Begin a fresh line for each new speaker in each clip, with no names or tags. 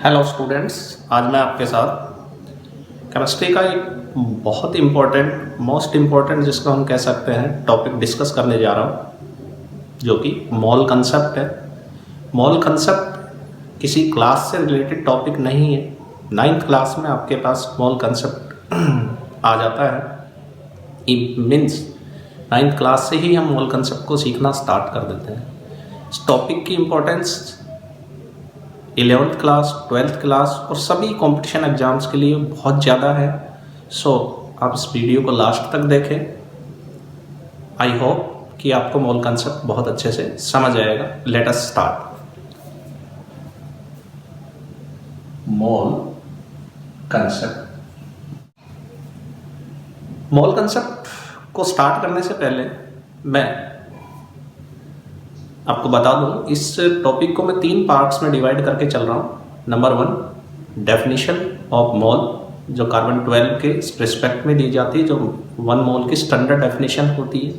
Hello students, आज मैं आपके साथ केमिस्ट्री का एक बहुत इम्पोर्टेंट मोस्ट इम्पोर्टेंट जिसको हम कह सकते हैं टॉपिक डिस्कस करने जा रहा हूँ, जो कि मोल कंसेप्ट है। मोल कंसेप्ट किसी क्लास से रिलेटेड टॉपिक नहीं है। 9th क्लास में आपके पास मोल कंसेप्ट आ जाता है। मीन्स 9th क्लास से ही हम मोल कंसेप्ट को सीखना स्टार्ट कर देते हैं। इस टॉपिक की importance 11th class 12th class और सभी कंपटीशन एग्जाम्स के लिए बहुत ज़्यादा है। सो आप इस वीडियो को लास्ट तक देखें। आई होप कि आपको मोल कंसेप्ट बहुत अच्छे से समझ आएगा। Let us start. मोल कंसेप्ट। मोल कंसेप्ट को स्टार्ट करने से पहले मैं आपको बता दूं, इस टॉपिक को मैं 3 पार्ट्स में डिवाइड करके चल रहा हूँ। नंबर 1 डेफिनेशन ऑफ मोल, जो कार्बन 12 के रिस्पेक्ट में दी जाती है, जो 1 मोल की स्टैंडर्ड डेफिनेशन होती है।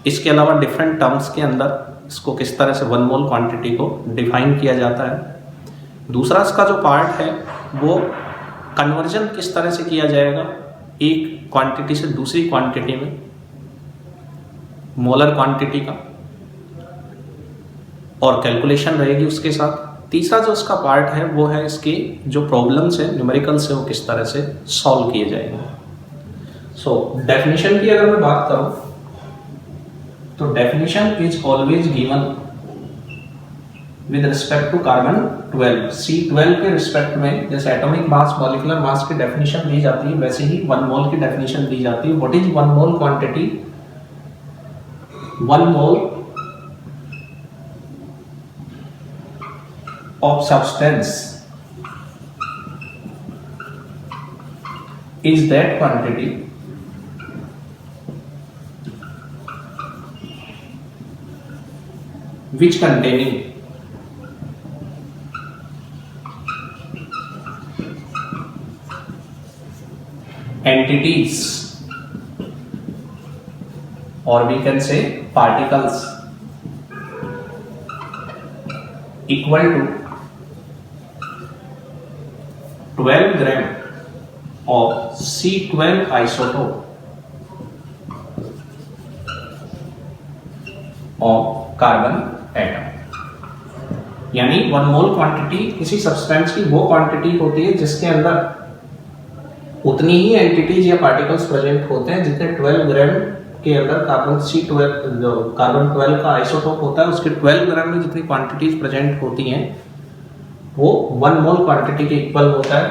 इसके अलावा डिफरेंट टर्म्स के अंदर इसको किस तरह से 1 मोल क्वांटिटी को डिफाइन किया जाता है। दूसरा इसका जो पार्ट है वो कन्वर्जन किस तरह से किया जाएगा एक क्वांटिटी से दूसरी क्वांटिटी में, मोलर क्वांटिटी का, और कैलकुलेशन रहेगी उसके साथ। तीसरा जो इसका पार्ट है वो है इसके जो प्रॉब्लम्स है न्यूमेरिकल्स है वो किस तरह से सॉल्व किए जाएंगे। सो डेफिनेशन की अगर मैं बात करूं तो definition is always given with respect to carbon 12 C12 के रिस्पेक्ट में। जैसे एटॉमिक मास मॉलिक्यूलर मास की डेफिनेशन दी जाती है, वैसे ही 1 मोल की डेफिनेशन दी जाती है। What is 1 mole quantity? 1 mole of substance is that quantity which containing entities, or we can say particles, equal to 12 gram of C12 isotope of carbon atom. यानी 1 mole quantity किसी substance की वो quantity होती है जिसके अंदर उतनी ही entities या पार्टिकल्स प्रेजेंट होते हैं जितने 12 ग्राम के अंदर कार्बन C12 जो कार्बन 12 का आइसोटोप होता है उसके 12 ग्राम में जितनी क्वांटिटीज प्रेजेंट होती हैं वो 1 मोल क्वांटिटी के इक्वल होता है।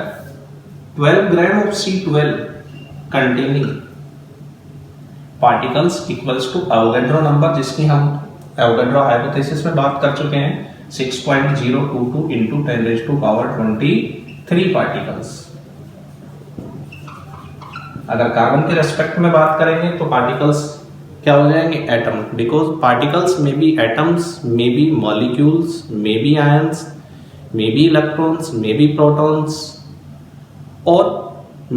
12 gram of C12 containing particles equals to Avogadro number, जिसकी हम एवोगैड्रो हाइपोथेसिस में बात कर चुके हैं, 6.022 into 10⁻23 पार्टिकल्स। अगर कार्बन के रेस्पेक्ट में बात करेंगे तो पार्टिकल्स क्या हो जाएंगे? Atom, because particles may be atoms, may be molecules, may be ions, maybe electrons, maybe protons, or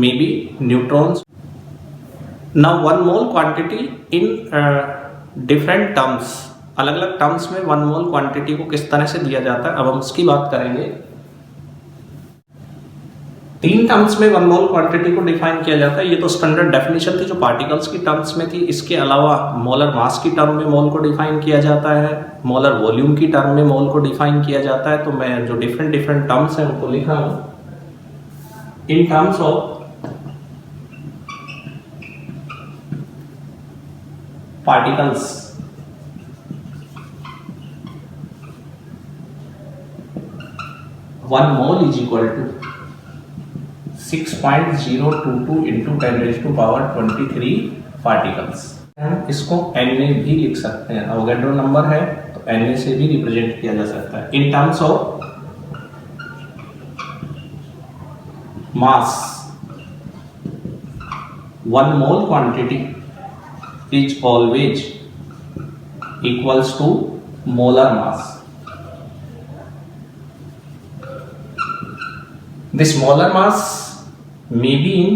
maybe neutrons. Now 1 mole quantity in different terms, अलग अलग टर्म्स में 1 मोल क्वांटिटी को किस तरह से दिया जाता है अब हम उसकी बात करेंगे। 3 टर्म्स में 1 मोल क्वांटिटी को डिफाइन किया जाता है। ये तो स्टैंडर्ड डेफिनेशन थी जो पार्टिकल्स की टर्म्स में थी। इसके अलावा मोलर मास की टर्म में मोल को डिफाइन किया जाता है, मोलर वॉल्यूम की टर्म में मोल को डिफाइन किया जाता है। तो मैं जो डिफरेंट टर्म्स हैं उनको लिख रहा हूं in terms of particles. One mole is equal to 6.022 into 10⁻23 particles. हम इसको Na भी लिख सकते हैं, एवोगैड्रो नंबर है तो Na से भी रिप्रेजेंट किया जा सकता है। In terms of mass 1 mole quantity is always equals to molar mass. This molar mass may be in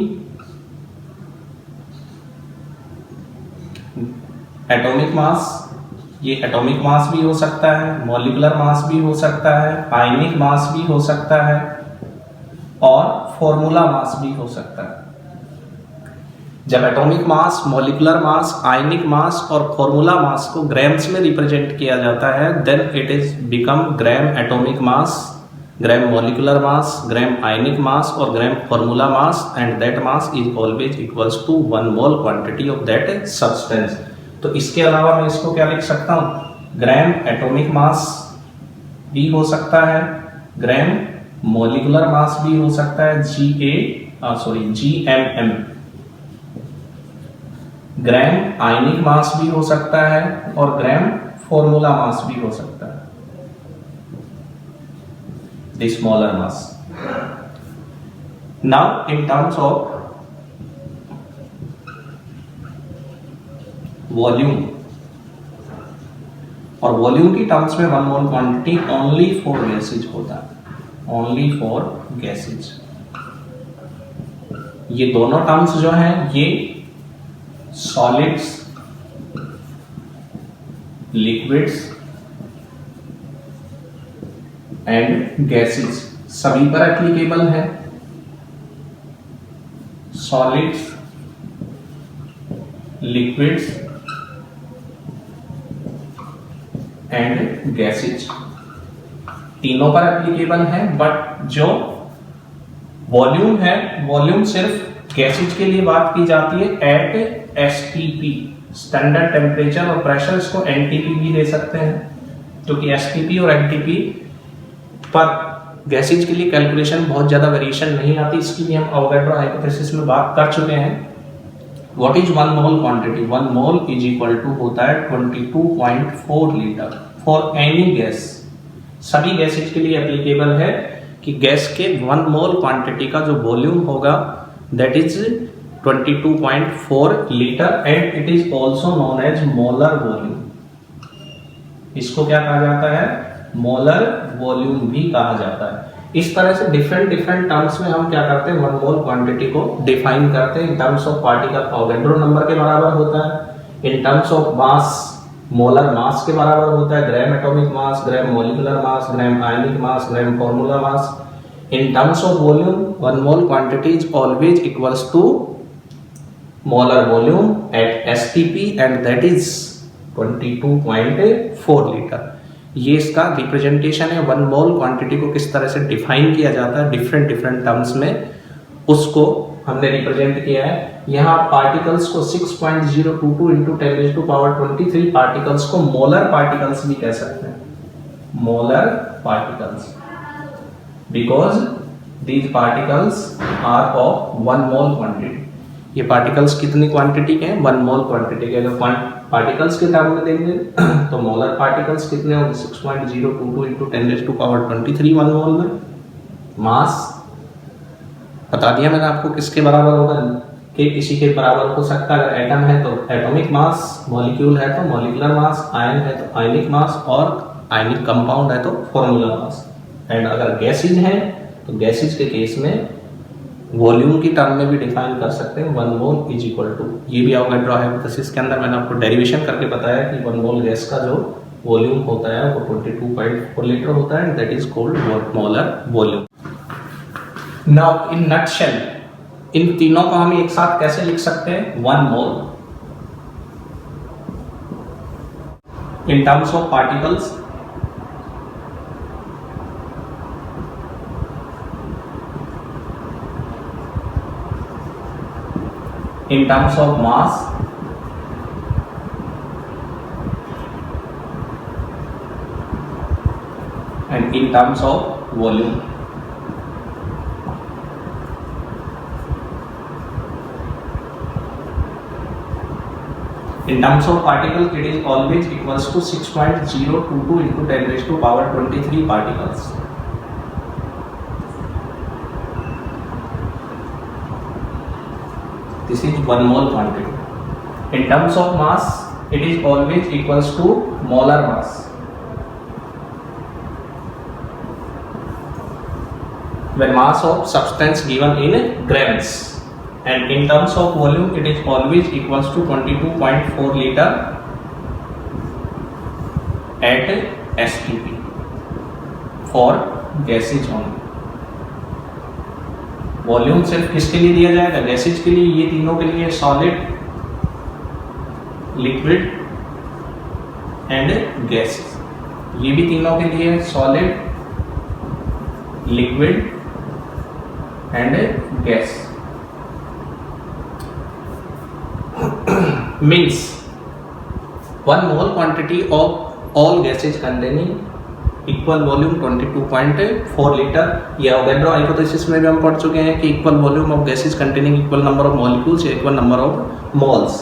atomic mass, ये एटॉमिक मास भी हो सकता है, मॉलिकुलर मास भी हो सकता है, आयनिक मास भी हो सकता है और फॉर्मूला मास भी हो सकता है। जब एटॉमिक मास, मॉलिकुलर मास, आयनिक मास और फॉर्मूला मास को ग्राम्स में रिप्रेजेंट किया जाता है, then it is become gram atomic mass, gram molecular mass, gram ionic mass और gram formula mass, and that mass is always equals to 1 mole quantity of that substance. तो इसके अलावा मैं इसको क्या लिख सकता हूँ, ग्राम एटॉमिक मास भी हो सकता है, ग्राम मॉलिकुलर मास भी हो सकता है, GMM, ग्राम आयनिक मास भी हो सकता है और ग्राम फॉर्मूला मास भी हो सकता है, the smaller mass. Now in terms of volume, और वॉल्यूम की टर्म्स में 1 mole quantity only for gases होता है, ओनली फॉर गैसेज। ये दोनों टर्म्स जो हैं ये सॉलिड्स, लिक्विड्स एंड गैसेज सभी पर एप्लीकेबल है। सॉलिड्स, लिक्विड्स एंड गैसेज तीनों पर एप्लीकेबल है, बट जो वॉल्यूम है, वॉल्यूम सिर्फ गैसेज के लिए बात की जाती है एट STP, स्टैंडर्ड टेम्परेचर और प्रेशर, इसको NTP भी दे सकते हैं, क्योंकि STP और NTP पर गैसेज के लिए कैलकुलेशन बहुत ज्यादा वेरिएशन नहीं आती, इसकी भी हम अवोगाड्रो हाइपोथेसिस में बात कर चुके हैं। What is 1 mole quantity? 1 mole is equal to होता है 22.4 लीटर फॉर एनी गैस। सभी गैसेज के लिए एप्लीकेबल है कि गैस के 1 मोल क्वांटिटी का जो वॉल्यूम होगा that is 22.4 litre and it is also known as molar volume. इसको क्या कहा जाता है? मोलर वॉल्यूम भी कहा जाता है। इस तरह से डिफरेंट टर्म्स में हम क्या करते हैं, 1 मोल क्वांटिटी को डिफाइन करते हैं। In terms of particle Avogadro number के बराबर होता है, in terms of mass molar mass के बराबर होता है, gram atomic mass, gram molecular mass, gram ionic mass, gram formula mass. In terms of volume 1 mole quantity is always equals to molar volume at STP and that is 22.4 litre. ये इसका representation है। 1 mole quantity को किस तरह से define किया जाता है डिफरेंट टर्म्स में, उसको हमने रिप्रेजेंट किया है। यहाँ पार्टिकल्स को 6.022 इंटू 10⁻23 पार्टिकल्स को मोलर पार्टिकल्स भी कह सकते हैं, molar particles, because these particles are of 1 mole quantity. ये पार्टिकल्स कितनी क्वांटिटी के हैं? 1 मोल क्वांटिटी के। अगर पार्टिकल्स के टर्म में देंगे तो मोलर पार्टिकल्स कितने होंगे? 6.022 इंटू 10⁻23 1 मोल में। मास बता दिया मैंने आपको किसके बराबर होगा, कि किसी के बराबर हो सकता है। अगर एटम है तो एटॉमिक मास, मॉलिक्यूल है तो मॉलिकुलर मास, आयन है तो आयनिक मास और आयनिक कंपाउंड है तो फॉर्मूला मास। एंड अगर गैसेज हैं तो गैसेज के केस में वॉल्यूम की टर्म में भी डिफाइन कर सकते हैं, 1 मोल इज इक्वल टू, ये भी अवोगाड्रो हाइपोथेसिस के अंदर मैंने आपको डेरिवेशन करके बताया कि 1 मोल गैस का जो वॉल्यूम होता है वो 22.4 लीटर होता है, that is called molar volume. Now in nutshell इन तीनों को हम एक साथ कैसे लिख सकते हैं? 1 mole in terms of particles, in terms of mass, and in terms of volume. In terms of particles, it is always equals to 6.022 into 10⁻23 particles. This is 1 mole quantity. In terms of mass, it is always equals to molar mass. When mass of substance given in grams, and in terms of volume, it is always equals to 22.4 liter at STP for gases only. Volume सिर्फ किसके लिए दिया जाएगा? Gases के लिए। ये तीनों के लिए सॉलिड, लिक्विड एंड गैसेज। ये भी तीनों के लिए solid, liquid and gas. Means 1 mole quantity of all gases containing equal volume 22.4 litre. या अवोगाड्रो हाइपोथेसिस में भी हम पढ़ चुके हैं कि equal volume of gases containing equal number of molecules equal number of moles.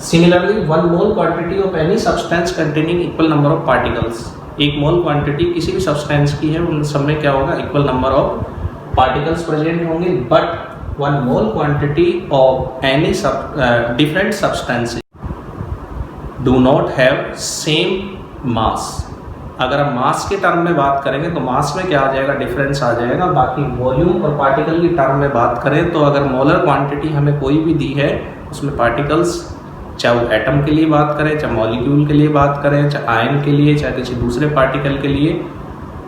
Similarly 1 mole quantity of any substance containing equal number of particles. एक मोल quantity किसी भी सब्सटेंस की है, उन सब में क्या होगा? Equal number of particles present होंगे। But 1 mole quantity of any different substance do not have same mass. अगर हम मास के टर्म में बात करेंगे तो मास में क्या आ जाएगा? डिफरेंस आ जाएगा। बाकी वॉल्यूम और पार्टिकल की टर्म में बात करें तो अगर मोलर क्वांटिटी हमें कोई भी दी है, उसमें पार्टिकल्स, चाहे वो एटम के लिए बात करें, चाहे मॉलिक्यूल के लिए बात करें, चाहे आयन के लिए, चाहे किसी दूसरे पार्टिकल के लिए,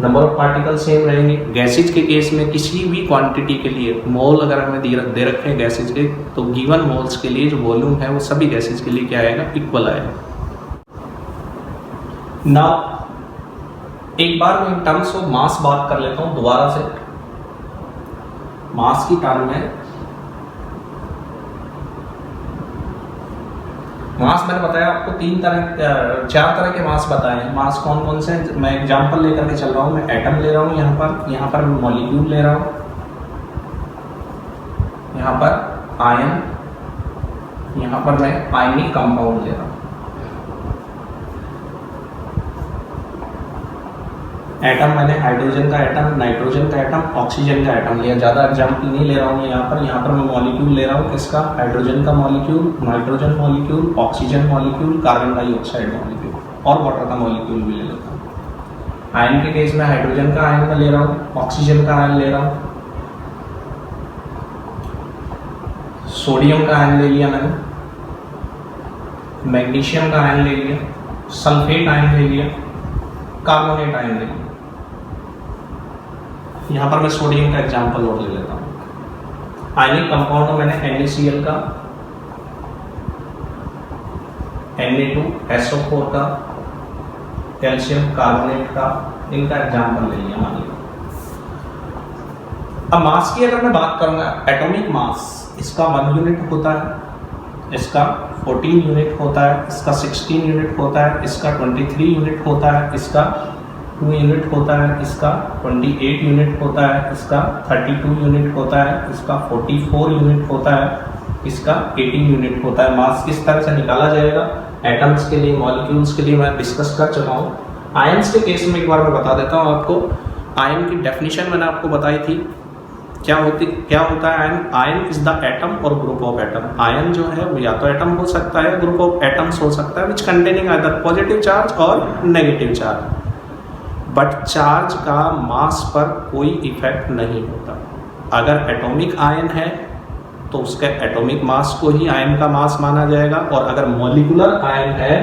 नंबर ऑफ पार्टिकल सेम रहेंगे। गैसेज के केस में किसी भी क्वांटिटी के लिए मोल अगर हमें दे रखे हैं गैसेज के, तो गिवन मोल्स के लिए जो वॉल्यूम है वो सभी गैसेज के लिए क्या आएगा? इक्वल आएगा। नाउ एक बार मैं इन टर्म्स ऑफ मास बात कर लेता हूं दोबारा से। मास की टर्म में मास मैंने बताया आपको 4 तरह के मास बताए हैं। मास कौन कौन से हैं? मैं एग्जांपल लेकर के चल रहा हूँ। मैं एटम ले रहा हूँ यहाँ पर मैं मॉलिक्यूल ले रहा हूँ, यहाँ पर आयन, यहाँ पर मैं आयनिक कंपाउंड ले रहा हूँ। एटम मैंने हाइड्रोजन का एटम, नाइट्रोजन का एटम, ऑक्सीजन का एटम लिया। ज़्यादा एग्जाम्पल नहीं ले रहा हूँ यहाँ पर मैं मॉलिक्यूल ले रहा हूँ। किसका? हाइड्रोजन का molecule, nitrogen molecule, oxygen molecule, carbon dioxide molecule और वाटर का मॉलिक्यूल भी ले लेता हूँ। आयन के केस में हाइड्रोजन का आयन में ले रहा हूँ, ऑक्सीजन का आयन ले रहा हूँ, सोडियम का आयन ले लिया मैंने, मैग्नीशियम का आयन ले लिया, सल्फेट आयन ले लिया, कार्बोनेट आयन ले लिया। यहाँ पर मैं सोडियम का एग्जांपल और ले लेता हूँ। आयनिक कंपाउंड में मैंने NaCl का, Na2SO4 का, कैल्शियम कार्बोनेट का, इनका एग्जांपल ले लिया मान लिया। अब मास की अगर मैं बात करूंगा, एटॉमिक मास इसका 1 यूनिट होता है, इसका 14 यूनिट होता है, इसका 16 यूनिट होता है, इसका 23 यूनिट होता है, इसका 2 यूनिट होता है, इसका 28 यूनिट होता है, इसका 32 यूनिट होता है, इसका 44 यूनिट होता है, इसका 18 यूनिट होता है। मास किस तरह से निकाला जाएगा? एटम्स के लिए, मॉलिक्यूल्स के लिए मैं डिस्कस कर चुका हूँ। आयंस के केस में एक बार मैं बता देता हूँ आपको। आयन की डेफिनेशन मैंने आपको बताई थी। क्या होता है ion? Ion is the atom और ग्रुप ऑफ एटम। आयन जो है वो या तो एटम हो सकता है, ग्रुप ऑफ एटम्स हो सकता है, विच कंटेनिंग आइदर पॉजिटिव चार्ज और नेगेटिव चार्ज। बट चार्ज का मास पर कोई इफेक्ट नहीं होता। अगर एटॉमिक आयन है तो उसके एटॉमिक मास को ही आयन का मास माना जाएगा, और अगर मॉलिक्यूलर आयन है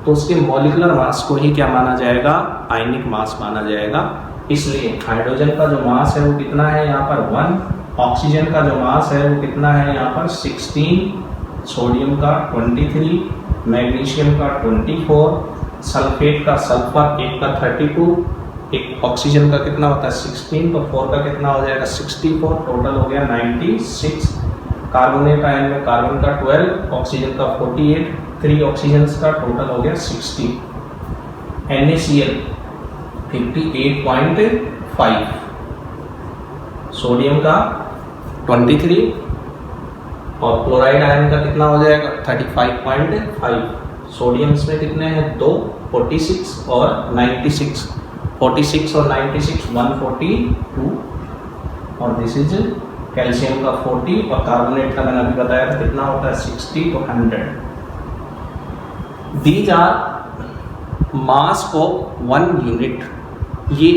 तो उसके मॉलिक्यूलर मास को ही क्या माना जाएगा? आयनिक मास माना जाएगा। इसलिए हाइड्रोजन का जो मास है वो कितना है यहाँ पर 1, ऑक्सीजन का जो मास है वो कितना है यहाँ पर 16, सोडियम का 23, मैग्नीशियम का 24, सल्फेट का सल्फर एक का 32, एक ऑक्सीजन का कितना होता है 16, तो 4 का कितना हो जाएगा 64, टोटल हो गया 96। कार्बोनेट आयन में कार्बन का 12, ऑक्सीजन का 48, 3 ऑक्सीजन का टोटल हो गया 60। NaCl 58.5, सोडियम का 23 और क्लोराइड आयन का कितना हो जाएगा 35.5। सोडियम में कितने हैं 2, 46 और 96, 46 और 96 142, और दिस इज कैल्शियम का 40 और कार्बोनेट का मैंने अभी बताया था कितना होता है 60 to 100। These are mass of 1 unit. ये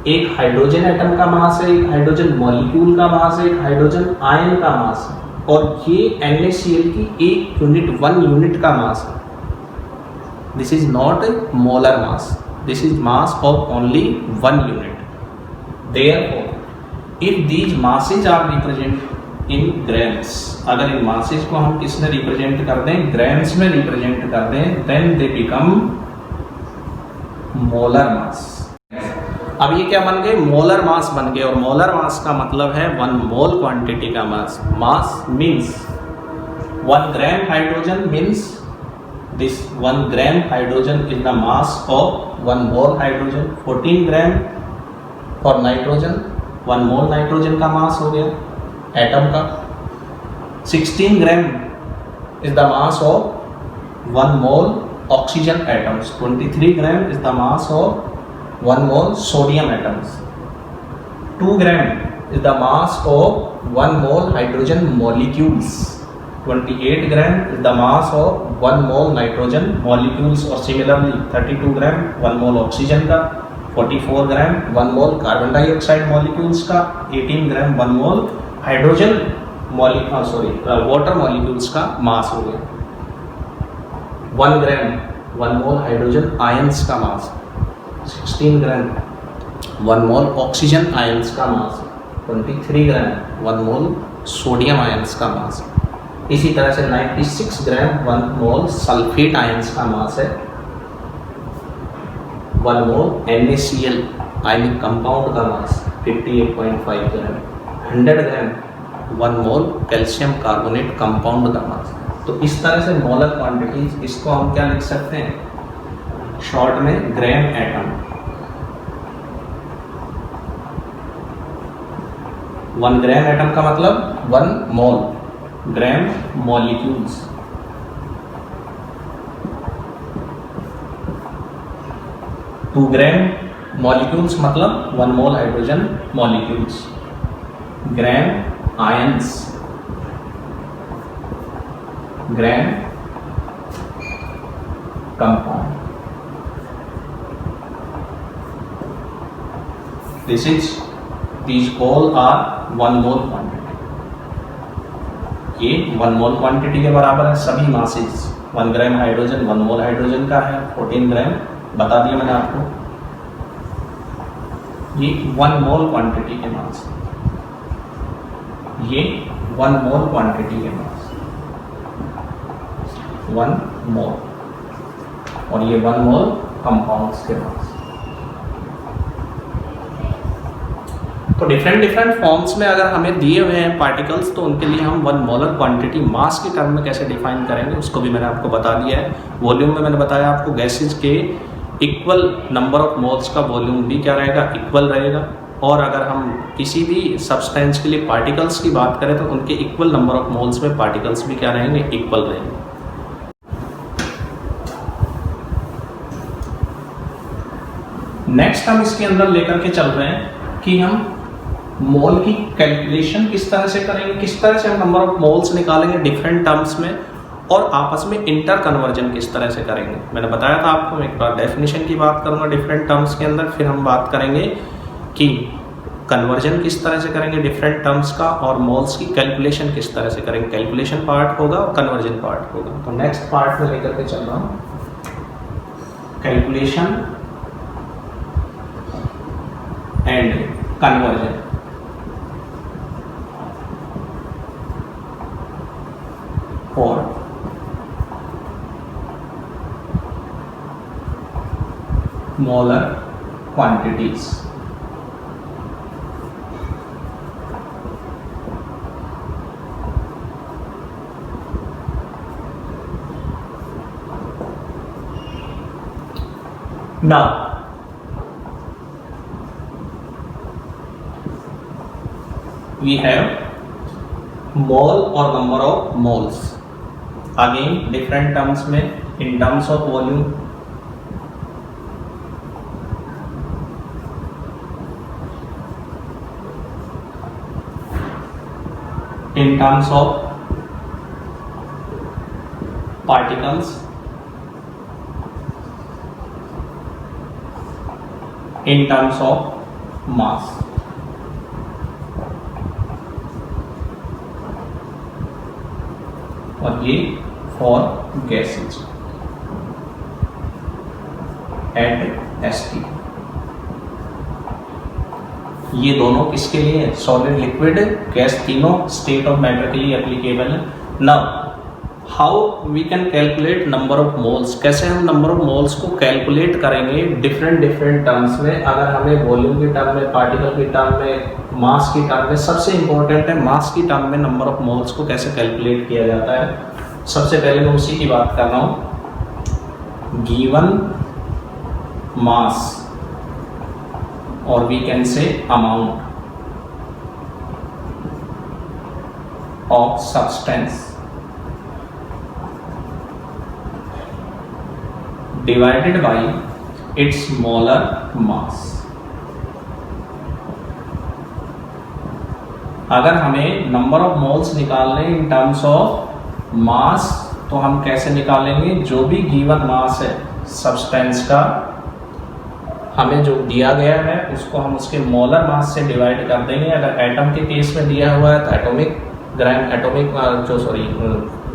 एक हाइड्रोजन एटम का मास है, एक हाइड्रोजन मॉलिक्यूल का मास है, एक हाइड्रोजन आयन का मास है, और ये NaCl की 1 यूनिट का मास है। This is not molar mass. This is mass of only one unit. Therefore, if these masses are represented in grams, अगर इन masses को हम किसमें represent कर दें, grams में represent कर दें, then they become molar mass. अब ये क्या बन गए, मोलर मास बन गए, और मोलर मास का मतलब है 1 मोल क्वांटिटी का mass. Mass means 1 gram hydrogen means this 1 gram hydrogen is the mass of 1 mole hydrogen. 14 gram for nitrogen, 1 mole nitrogen का मास हो गया एटम का. 16 gram is the mass of 1 mole oxygen atoms. 23 gram is the mass of 1 mole sodium atoms. 2 gram is the mass of 1 mole hydrogen molecules. 28 gram is the mass of 1 mole nitrogen molecules, और similarly 32 gram 1 mole oxygen का, 44 gram 1 mole carbon dioxide molecules का, 18 gram 1 mole hydrogen water molecules का mass हो गया. 1 gram 1 mole hydrogen ions का मास. 16 ग्राम 1 mole oxygen ions का मास. 23 ग्राम 1 मोल sodium ions का मास. इसी तरह से 96 ग्राम 1 मोल सल्फेट आयंस का मास है. 1 मोल NaCl आयनिक कंपाउंड का मास 58.5 ग्राम. 100 ग्राम 1 मोल कैल्शियम कार्बोनेट कंपाउंड का मास. तो इस तरह से मोलर क्वांटिटीज, इसको हम क्या लिख सकते हैं शॉर्ट में, ग्राम एटम. 1 ग्राम एटम का मतलब 1 मोल. ग्राम मॉलिक्यूल्स. 2 ग्राम मॉलिक्यूल्स मतलब 1 mole hydrogen molecules. Gram ions, gram compound. These all are 1 mole quantity. ये 1 मोल क्वांटिटी के बराबर है सभी masses. 1 gram hydrogen 1 mole hydrogen का है. 14 ग्राम बता दिया मैंने आपको. ये 1 मोल क्वांटिटी के मास, ये 1 मोल क्वांटिटी के मास, 1 मोल, और ये 1 मोल कंपाउंड्स के मास. तो डिफरेंट फॉर्म्स में अगर हमें दिए हुए हैं पार्टिकल्स, तो उनके लिए हम 1 मोलर क्वांटिटी मास के टर्म में कैसे डिफाइन करेंगे उसको भी मैंने आपको बता दिया है. वॉल्यूम में मैंने बताया आपको गैसेज के इक्वल नंबर ऑफ मोल्स का वॉल्यूम भी क्या रहेगा, इक्वल रहेगा. और अगर हम किसी भी सब्सटेंस के लिए पार्टिकल्स की बात करें तो उनके इक्वल नंबर ऑफ मोल्स में पार्टिकल्स भी क्या रहेंगे, इक्वल रहेंगे. नेक्स्ट हम इसके अंदर लेकर के चल रहे हैं कि हम मोल की कैलकुलेशन किस तरह से करेंगे, किस तरह से हम नंबर ऑफ मोल्स निकालेंगे डिफरेंट टर्म्स में, और आपस में इंटर कन्वर्जन किस तरह से करेंगे. मैंने बताया था आपको, एक बार डेफिनेशन की बात करूंगा डिफरेंट टर्म्स के अंदर, फिर हम बात करेंगे कि कन्वर्जन किस तरह से करेंगे डिफरेंट टर्म्स का, और मोल्स की कैलकुलेशन किस तरह से करेंगे. कैलकुलेशन पार्ट होगा और कन्वर्जन पार्ट होगा. तो नेक्स्ट पार्ट में लेकर के चल रहा हूँ, calculation and conversion. For molar quantities. Now, we have mole or number of moles. Again different terms में, in terms of volume, in terms of particles, in terms of mass. और ये for gases. Eight ST. ये दोनों किसके लिए? Solid, liquid, gas, तीनों state of matter के लिए एप्लीकेबल है। Now how we can calculate number of moles, कैसे हम नंबर ऑफ मोल्स को कैलकुलेट करेंगे डिफरेंट टर्म्स में। अगर हमें वॉल्यूम की टर्म में, पार्टिकल की टर्म में, मास की टर्म में, सबसे इंपॉर्टेंट है मास की टर्म में नंबर ऑफ मोल्स को कैसे कैलकुलेट किया जाता है। सबसे पहले मैं उसी की बात कर रहा हूं, गिवन मास और वी कैन से amount of substance divided by its molar mass। अगर हमें नंबर ऑफ मोल्स निकालने इन टर्म्स ऑफ मास, तो हम कैसे निकालेंगे? जो भी गिवन मास है सब्सटेंस का, हमें जो दिया गया है उसको हम उसके मोलर मास से डिवाइड कर देंगे। अगर एटम के केस में दिया हुआ है तो एटॉमिक ग्राम,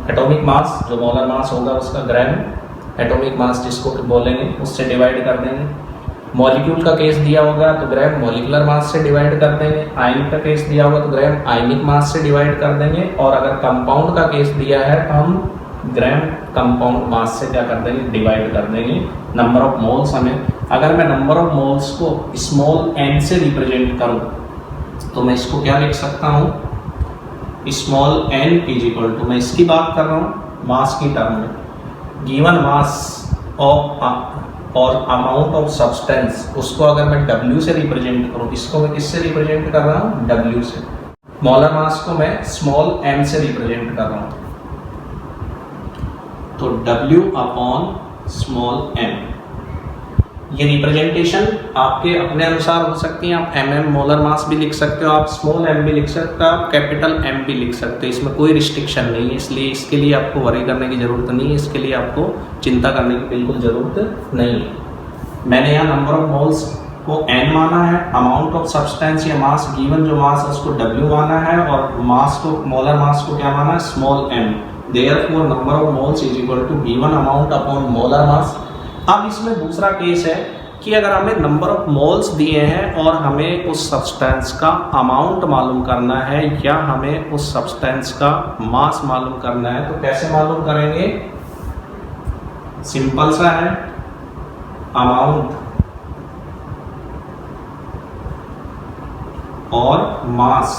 एटॉमिक मास, जो मोलर मास होगा उसका ग्राम, एटॉमिक मास जिसको बोलेंगे, उससे डिवाइड कर देंगे। मॉलिक्यूल का केस दिया होगा तो ग्राम मॉलिकुलर मास से डिवाइड कर देंगे। आयन का केस दिया होगा तो ग्राम आयनिक मास से डिवाइड कर देंगे। और अगर कंपाउंड का केस दिया है तो हम ग्राम कंपाउंड मास से क्या कर देंगे? डिवाइड कर देंगे। नंबर ऑफ मोल्स हमें, अगर मैं नंबर ऑफ मोल्स को स्मॉल n से रिप्रेजेंट करूं तो मैं इसको क्या लिख सकता हूं? Small n is equal to, मैं इसकी बात कर रहा हूं मास की टर्म में, गिवन मास ऑफ और अमाउंट ऑफ सब्सटेंस, उसको अगर मैं W से रिप्रेजेंट करूं, इसको मैं किससे रिप्रेजेंट कर रहा हूं? W से। मोलर मास को मैं स्मॉल m से रिप्रेजेंट कर रहा हूं, तो W अपॉन स्मॉल m। ये रिप्रेजेंटेशन आपके अपने अनुसार हो सकती है। आप mm मोलर मास भी लिख सकते हो, आप स्मॉल m भी लिख सकते हो, आप कैपिटल M भी लिख सकते हो, इसमें कोई रिस्ट्रिक्शन नहीं है। इसलिए इसके लिए आपको वरी करने की ज़रूरत नहीं है, इसके लिए आपको चिंता करने की बिल्कुल ज़रूरत नहीं है। मैंने यहाँ नंबर ऑफ मोल्स को n माना है, अमाउंट ऑफ सब्सटेंस या मास, गिवन जो मास है उसको W माना है, और मास को, मोलर मास को क्या माना है? Small m। Therefore number of moles is equal to given amount upon molar mass. अब इसमें दूसरा केस है कि अगर हमें नंबर ऑफ मोल्स दिए हैं और हमें उस सब्सटेंस का अमाउंट मालूम करना है या हमें उस सब्सटेंस का मास मालूम करना है, तो कैसे मालूम करेंगे? सिंपल सा है, अमाउंट और mass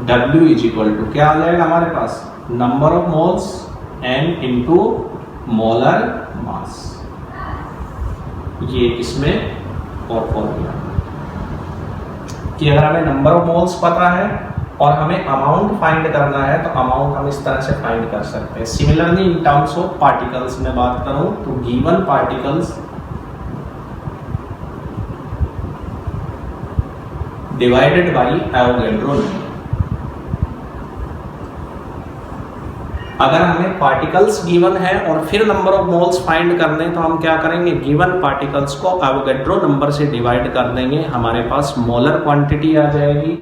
W is equal to क्या आ जाएगा हमारे पास? Number of moles n into molar mass. ये इसमें और फॉर्मूला कि अगर हमें नंबर ऑफ मोल्स पता है और हमें अमाउंट फाइंड करना है, तो अमाउंट हम इस तरह से फाइंड कर सकते हैं। Similarly in terms of particles में बात करूं तो given particles divided by Avogadro number. अगर हमें पार्टिकल्स गिवन है और फिर नंबर ऑफ मोल्स फाइंड करने, तो हम क्या करेंगे? गिवन पार्टिकल्स को एवोगैड्रो नंबर से डिवाइड कर देंगे, हमारे पास मोलर क्वांटिटी आ जाएगी।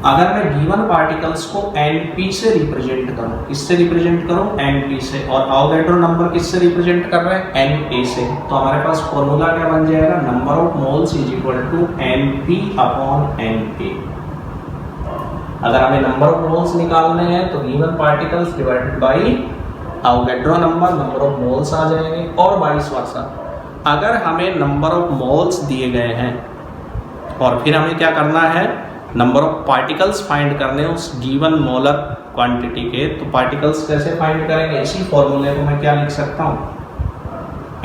अगर मैं गिवन पार्टिकल्स को Np से रिप्रेजेंट करूं, किससे रिप्रेजेंट करूं? Np से, और एवोगैड्रो नंबर किससे रिप्रेजेंट कर रहे हैं? Na से। तो हमारे पास फॉर्मूला क्या बन जाएगा? Number of moles is equal to Np upon Na। अगर हमें नंबर ऑफ मोल्स निकालने हैं तो given particles divided by Avogadro number of moles आ जाएंगे, और वाइस वर्सा। अगर हमें नंबर ऑफ मोल्स दिए गए हैं और फिर हमें क्या करना है? नंबर ऑफ पार्टिकल्स फाइंड करने उस गिवन मोलर क्वांटिटी के, तो पार्टिकल्स कैसे फाइंड करेंगे? इसी फॉर्मूले को मैं क्या लिख सकता हूँ?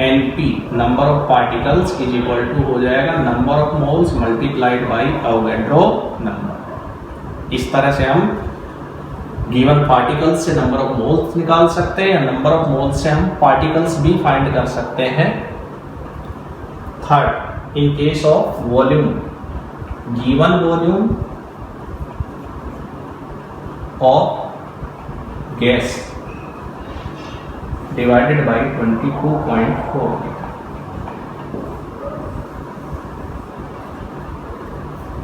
Np number of particles is equal to हो जाएगा number of moles multiplied by Avogadro number. इस तरह से हम गिवन पार्टिकल्स से नंबर ऑफ मोल्स निकाल सकते हैं, या नंबर ऑफ मोल्स से हम पार्टिकल्स भी फाइंड कर सकते हैं। Third, in case of volume, given volume of gas divided by 22.4।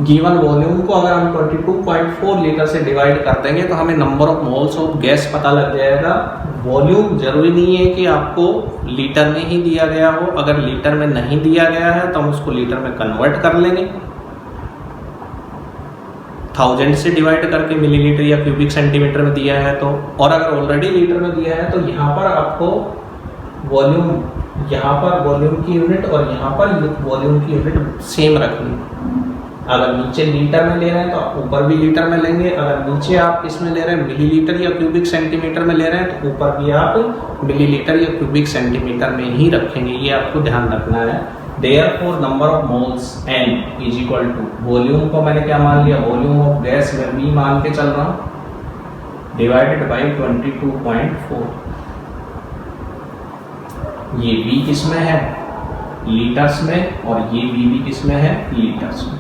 Given volume को अगर हम 22.4 लीटर से डिवाइड कर देंगे तो हमें number of moles of gas पता लग जाएगा। वॉल्यूम जरूरी नहीं है कि आपको लीटर में ही दिया गया हो, अगर लीटर में नहीं दिया गया है तो हम उसको लीटर में कन्वर्ट कर लेंगे 1000 से डिवाइड करके, मिलीलीटर या क्यूबिक सेंटीमीटर में दिया है तो। और अगर ऑलरेडी लीटर में दिया है तो यहाँ पर आपको वॉल्यूम, यहाँ पर वॉल्यूम की यूनिट और यहाँ पर वॉल्यूम की यूनिट सेम रखनी। अगर नीचे लीटर में ले रहे हैं तो आप ऊपर भी लीटर में लेंगे, अगर नीचे आप इसमें ले रहे हैं मिलीलीटर या क्यूबिक सेंटीमीटर में ले रहे हैं तो ऊपर भी आप मिलीलीटर या क्यूबिक सेंटीमीटर में ही रखेंगे, ये आपको ध्यान रखना है। Therefore number of moles n is equal to, volume को मैंने क्या मान लिया, वॉल्यूम ऑफ गैस में v मान के चल रहा हूं, डिवाइडेड बाई 22.4। ये v किस में है, लीटर्स में, और ये v भी किस में है, लीटर्स में।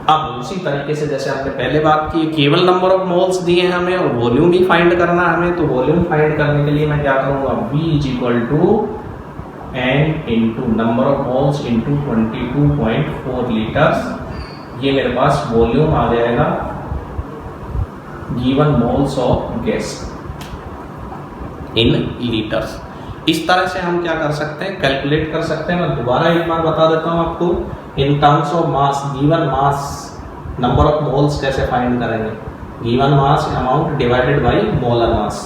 अब उसी तरीके से जैसे हमने पहले बात की, केवल नंबर ऑफ मोल्स दिए हमें और वॉल्यूम भी फाइंड करना है हमें, तो वॉल्यूम फाइंड करने के लिए मैं क्या करूंगा, v is equal to n into number of moles into 22.4 litres. ये मेरे पास वॉल्यूम आ जाएगा given moles of gas in litres. इस तरह से हम क्या कर सकते हैं, कैलकुलेट कर सकते हैं। मैं दोबारा एक बार बता देता हूं आपको, in terms of mass, given mass number of moles कैसे फाइंड करेंगे, given mass amount divided by molar mass.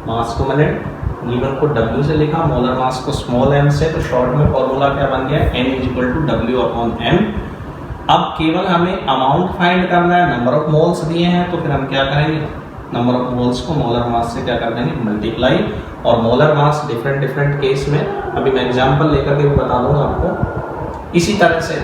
Mass को मैंने गिवन को W से लिखा, मोलर मास को स्मॉल m से, तो शॉर्ट में फॉर्मूला क्या बन गया, n is equal to W/m। अब केवल हमें अमाउंट फाइंड करना है, नंबर ऑफ मोल्स दिए हैं तो फिर हम क्या करेंगे, नंबर ऑफ मोल्स को मोलर मास से क्या कर देंगे, मल्टीप्लाई। और मोलर मास डिफरेंट केस में अभी मैं एग्जांपल लेकर के भी बता दूंगा आपको। इसी तरह से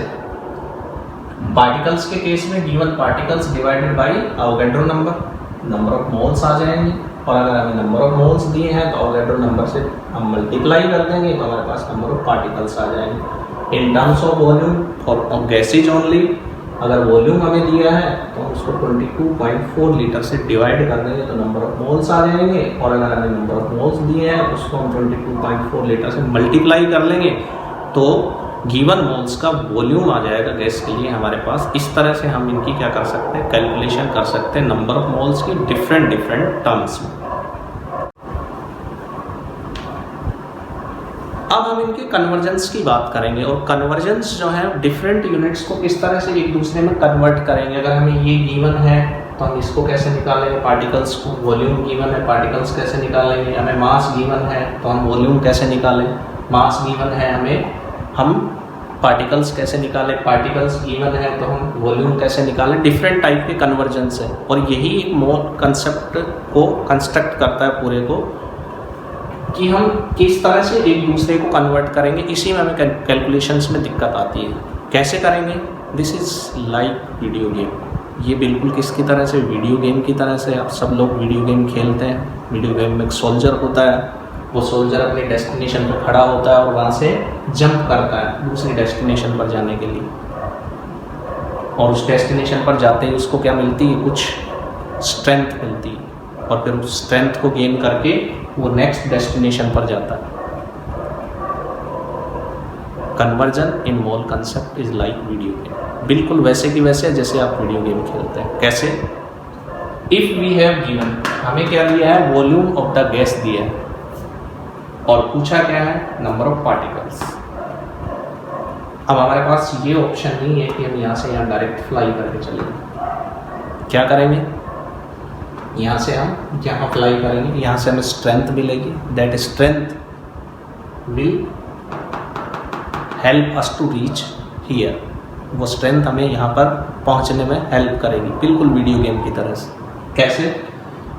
पार्टिकल्स के केस में given particles divided by Avogadro number of moles आ जाएंगे। और अगर हमें नंबर ऑफ मोल्स दिए हैं तो अवोगाड्रो नंबर से हम मल्टीप्लाई कर देंगे तो हमारे पास नंबर ऑफ पार्टिकल्स आ जाएंगे। इन terms of volume for gases only, अगर वॉल्यूम हमें दिया है तो हम उसको 22.4 लीटर से डिवाइड कर देंगे तो नंबर ऑफ मोल्स आ जाएंगे। और अगर हमें नंबर ऑफ मोल्स दिए हैं तो उसको हम 22.4 लीटर से मल्टीप्लाई कर लेंगे तो गिवन मोल्स का वॉल्यूम आ जाएगा गैस के लिए हमारे पास। इस तरह से हम इनकी क्या कर सकते हैं, कैलकुलेशन कर सकते हैं नंबर ऑफ मोल्स की डिफरेंट टर्म्स में। अब हम इनके कन्वर्जेंस की बात करेंगे, और कन्वर्जेंस जो है डिफरेंट यूनिट्स को किस तरह से एक दूसरे में कन्वर्ट करेंगे। अगर हमें ये गिवन है तो हम इसको कैसे निकालेंगे, पार्टिकल्स को, वॉल्यूम गिवन है पार्टिकल्स कैसे निकालेंगे। हमें मास गिवन है तो हम वॉल्यूम कैसे निकालें, मास गिवन है हमें, हम पार्टिकल्स कैसे निकालें, पार्टिकल्स गिवन है तो हम वॉल्यूम कैसे निकालें। डिफरेंट टाइप के कन्वर्जेंस है और यही एक मोल कंसेप्ट को कंस्ट्रक्ट करता है पूरे को, कि हम किस तरह से एक दूसरे को कन्वर्ट करेंगे। इसी में हमें कैलकुलेशंस में दिक्कत आती है, कैसे करेंगे। This is like video game, ये बिल्कुल किसकी तरह से, वीडियो गेम की तरह से। आप सब लोग वीडियो गेम खेलते हैं, वीडियो गेम में एक सोल्जर होता है, वो सोल्जर अपनी डेस्टिनेशन पर खड़ा होता है और वहाँ से जंप करता है दूसरी डेस्टिनेशन पर जाने के लिए, और उस डेस्टिनेशन पर जाते ही उसको क्या मिलती है, कुछ स्ट्रेंथ मिलती है, और फिर उस स्ट्रेंथ को गेन करके वो नेक्स्ट डेस्टिनेशन पर जाता है। Conversion in mole concept is like video game, बिल्कुल वैसे की वैसे जैसे आप वीडियो गेम खेलते हैं। कैसे, इफ वी हैव गिवन, हमें क्या दिया है, वॉल्यूम ऑफ द गैस दिया है और पूछा क्या है, नंबर ऑफ पार्टिकल्स। अब हमारे पास ये ऑप्शन नहीं है कि हम यहाँ से यहाँ डायरेक्ट फ्लाई करके चलेंगे। क्या करेंगे, यहाँ से हम यहाँ फ्लाई करेंगे, यहाँ से हमें स्ट्रेंथ मिलेगी, that strength will help us to reach here. वो स्ट्रेंथ हमें यहाँ पर पहुँचने में हेल्प करेगी, बिल्कुल वीडियो गेम की तरह से। कैसे,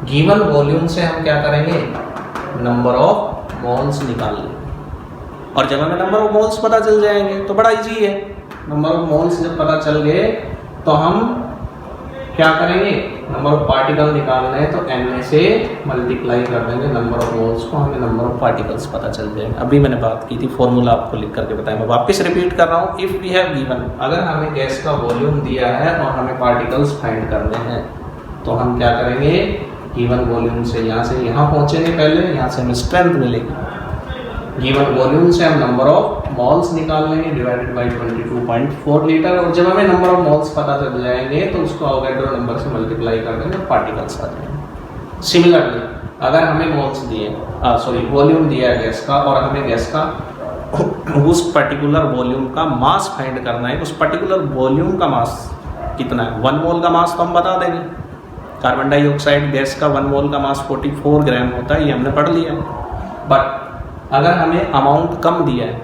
गिवन वॉल्यूम से हम क्या करेंगे, नंबर ऑफ मोल्स निकाल लेंगे, और जब हमें नंबर ऑफ मोल्स पता चल जाएंगे तो बड़ा इजी है। नंबर ऑफ मोल्स जब पता चल गए तो हम क्या करेंगे, नंबर ऑफ पार्टिकल निकालना है तो n से मल्टीप्लाई कर देंगे नंबर ऑफ मोल्स को, हमें नंबर ऑफ पार्टिकल्स पता चल जाएंगे। अभी मैंने बात की थी, फॉर्मूला आपको लिख करके बताया, मैं वापस रिपीट कर रहा हूँ। इफ़ वी हैव गिवन, अगर हमें गैस का वॉल्यूम दिया है और हमें पार्टिकल्स फाइंड करने हैं तो हम क्या करेंगे, गिवन वॉल्यूम से यहाँ पहुँचेंगे पहले, यहाँ से हमें स्ट्रेंथ मिलेगी। गिवन वॉल्यूम से हम नंबर ऑफ मोल्स निकाल लेंगे डिवाइडेड बाई 22.4 लीटर, और जब हमें नंबर ऑफ मोल्स पता चल जाएंगे तो उसको अवोगाड्रो नंबर से मल्टीप्लाई कर देंगे, पार्टिकल्स आ जाएंगे। सिमिलरली अगर हमें मोल्स दिए वॉल्यूम दिया है गैस का, और हमें गैस का उस पर्टिकुलर वॉल्यूम का मास फाइंड करना है, उस पर्टिकुलर वॉल्यूम का मास कितना है, 1 मोल का मास तो हम बता देंगे। कार्बन डाइऑक्साइड गैस का 1 मोल का मास 44 ग्राम होता है, ये हमने पढ़ लिया। बट अगर हमें अमाउंट कम दिया है,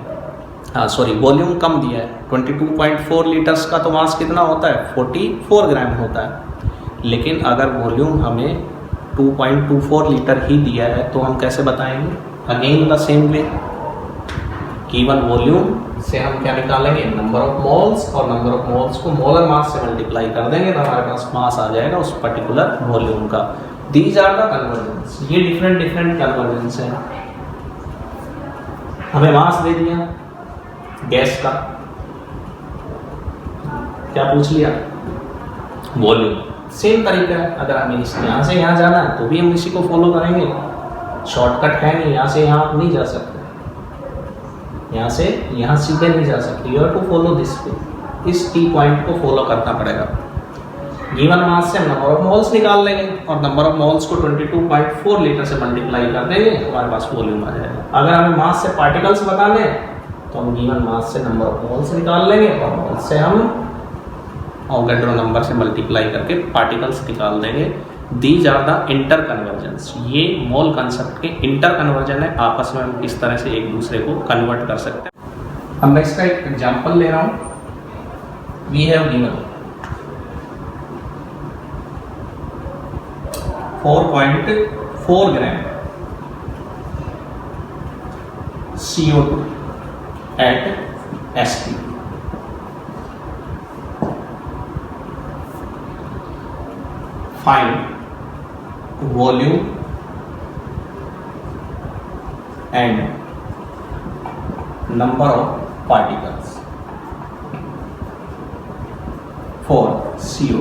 वॉल्यूम कम दिया है, 22.4 लीटर्स का तो मास कितना होता है, 44 ग्राम होता है। लेकिन अगर वॉल्यूम हमें 2.24 लीटर ही दिया है तो हम कैसे बताएंगे, again the same way, given volume से हम क्या निकालेंगे, नंबर ऑफ मोल्स, और नंबर ऑफ मोल्स को मोलर मास से मल्टीप्लाई कर देंगे तो हमारे पास मास आ जाएगा उस पर्टिकुलर वॉल्यूम का। दीज आर द कन्वर्जेंस, ये डिफरेंट कन्वर्जेंस है। हमें मास दे दिया गैस का, क्या पूछ लिया, वॉल्यूम। सेम तरीका है, अगर हमें यहाँ से यहाँ जाना है तो भी हम इसी को फॉलो करेंगे, शॉर्टकट है नहीं, यहाँ से यहाँ आप नहीं जा सकते, यहाँ से यहाँ सीधे नहीं जा सकते, you have to follow this way, इस टी पॉइंट को फॉलो करना पड़ेगा। गिवन मास से हम नंबर ऑफ मोल्स निकाल लेंगे, और नंबर ऑफ मोल्स को 22.4 लीटर से मल्टीप्लाई कर देंगे, हमारे पास वॉल्यूम आ जाएगा। अगर हमें मास से पार्टिकल्स बताने तो हम गिवन मास से नंबर ऑफ मोल्स निकाल लेंगे, और मोल्स से हम अवोगाड्रो नंबर से मल्टीप्लाई करके पार्टिकल्स निकाल देंगे। These are the interconversions, ये मोल कंसेप्ट के इंटर कन्वर्जन है, आपस में हम किस तरह से एक दूसरे को कन्वर्ट कर सकते हैं। अब मैं इसका एक एग्जांपल ले रहा हूँ। We have given 4.4 gram CO2 at ST. Find volume and number of particles for CO2.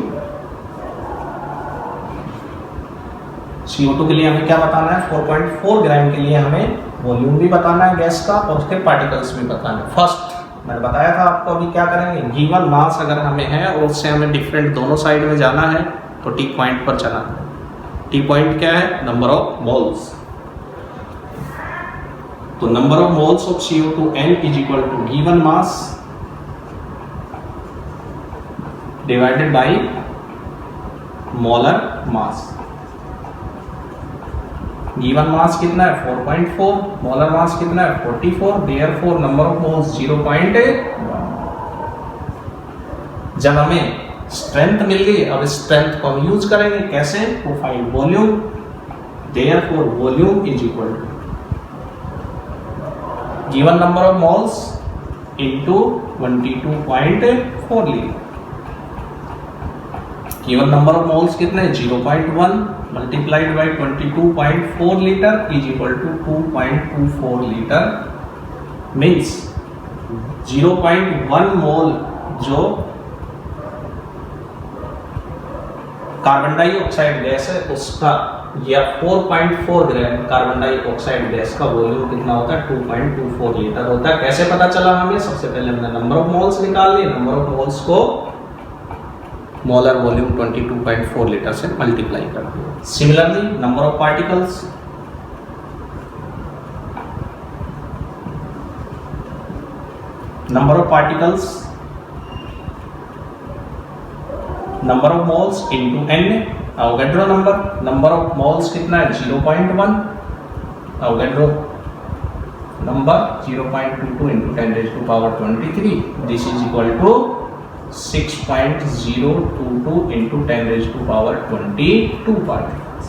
CO2 के लिए हमें क्या बताना है, 4.4 ग्राम के लिए हमें वॉल्यूम भी बताना है गैस का, और उसके पार्टिकल्स भी बताना है। फर्स्ट मैंने बताया था आपको, अभी क्या करेंगे, गिवन मास अगर हमें है और उससे हमें डिफरेंट दोनों साइड में जाना है तो टी पॉइंट पर चला। टी पॉइंट क्या है, नंबर ऑफ मोल्स। तो number of moles of CO2n is equal to given mass divided by molar mass. Given mass कितना है 4.4, मोलर मास कितना है 44, देयरफॉर नंबर ऑफ मोल्स 0.1। जब हमें स्ट्रेंथ मिल गई, अब स्ट्रेंथ को हम यूज करेंगे कैसे, to find volume, therefore volume is equal to given number of moles into 22.4 litre. Given number of moles कितने, 0.1 multiplied by 22.4 litre is equal to 2.24 litre, means 0.1 mole जो कार्बन डाइऑक्साइड गैस है उसका, या 4.4 gram carbon dioxide gas का volume कितना होता है, 2.24 litre होता है। कैसे पता चला हमें, सबसे पहले हमने नंबर ऑफ मोल्स निकाल लिए, नंबर ऑफ मोल्स को मोलर वॉल्यूम 22.4 लीटर से मल्टीप्लाई कर दिया। Similarly number of particles, number of particles number of moles into n, Avogadro number, number of moles कितना है 0.1, Avogadro number 0.22 into 10⁻23, this is equal to 6.022 into 10⁻22 particles.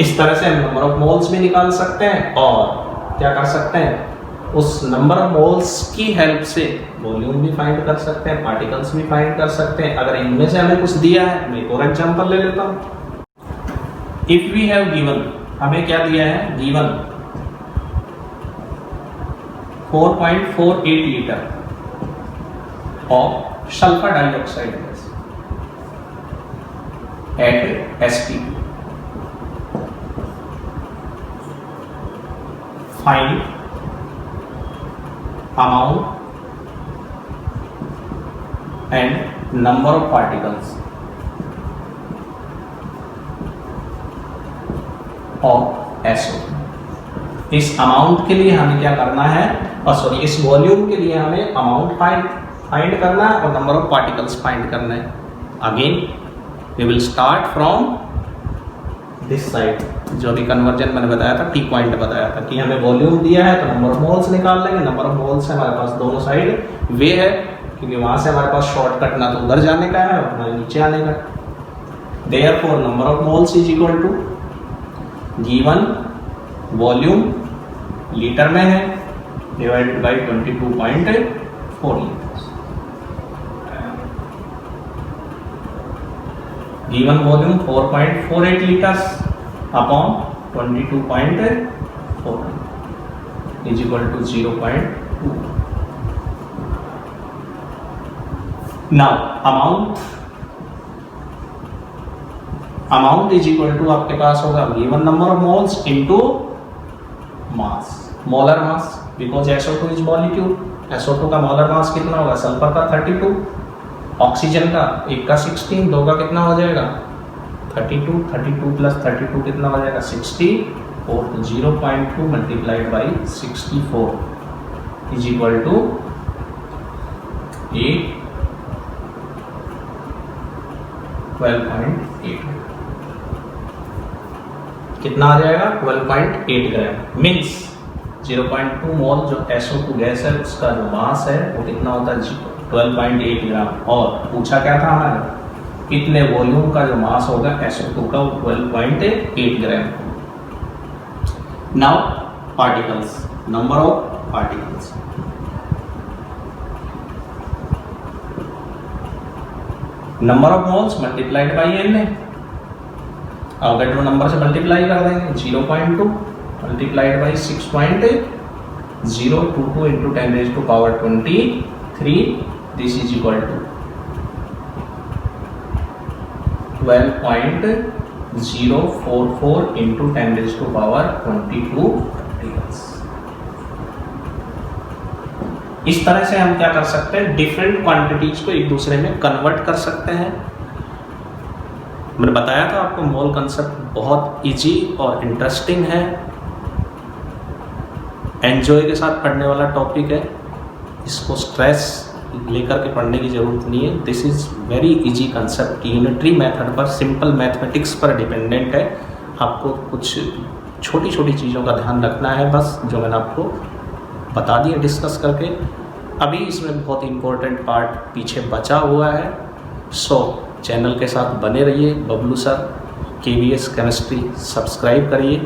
इस तरह से हम नंबर ऑफ मोल्स भी निकाल सकते हैं, और क्या कर सकते हैं, उस नंबर ऑफ मोल्स की हेल्प से वॉल्यूम भी फाइंड कर सकते हैं, पार्टिकल्स भी फाइंड कर सकते हैं। अगर इनमें से हमें कुछ दिया है, मैं एक और एग्जांपल ले लेता हूं। इफ वी हैव गिवन, हमें क्या दिया है, given 4.48 litre of sulphur dioxide gas at ST। Find amount and number of particles of SO2। इस अमाउंट के लिए हमें क्या करना है, सॉरी इस वॉल्यूम के लिए हमें अमाउंट फाइंड करना है और नंबर ऑफ पार्टिकल्स फाइंड करना है। Again we will start from this side, जो अभी कन्वर्जन मैंने बताया था, टी पॉइंट बताया था कि हमें वॉल्यूम दिया है तो नंबर ऑफ मोल्स निकाल लेंगे। नंबर ऑफ मोल्स है हमारे पास दोनों साइड वे है, क्योंकि वहां से हमारे पास शॉर्टकट ना तो उधर जाने का है और ना नीचे आने का। Therefore number of moles is equal to given volume litre में है divided by 22.4 litres. Given volume 4.48 litres upon 22.4 is equal to 0.2। Now amount is equal to आपके पास होगा given number of moles into mass, molar mass, because SO2 is molecule. SO2 का molar mass कितना होगा, sulphur का 32, oxygen का एक का 16, दो का कितना हो जाएगा 32, 32 प्लस 32 कितना हो जाएगा 64, तो 0.2 multiplied by 64 is equal to 12.8। कितना आ जाएगा 12.8 ग्राम। मीन्स 0.2 मोल जो SO2 गैस है उसका जो मास है वो कितना होता है 12.8 ग्राम। और पूछा क्या था हमारे, कितने वॉल्यूम का जो मास होगा SO2 का 12.8 gram. Now particles, number of particles, number of moles multiplied by n है। अवोगाड्रो नंबर से मल्टीप्लाई कर देंगे, 0.2 multiplied by 6.022 into 10⁻23, this is equal to 12.044 into 10⁻22 particles. इस तरह से हम क्या कर सकते हैं, डिफरेंट क्वांटिटीज को एक दूसरे में कन्वर्ट कर सकते हैं। मैंने बताया था आपको मोल कंसेप्ट बहुत इजी और इंटरेस्टिंग है, एंजॉय के साथ पढ़ने वाला टॉपिक है, इसको स्ट्रेस लेकर के पढ़ने की जरूरत नहीं है। This is very easy concept, unitary method पर, सिंपल मैथमेटिक्स पर डिपेंडेंट है। आपको कुछ छोटी छोटी चीज़ों का ध्यान रखना है बस, जो मैंने आपको बता दिया डिस्कस करके। अभी इसमें बहुत इम्पोर्टेंट पार्ट पीछे बचा हुआ है, सो चैनल के साथ बने रहिए। Bablu sir KVS chemistry subscribe करिए।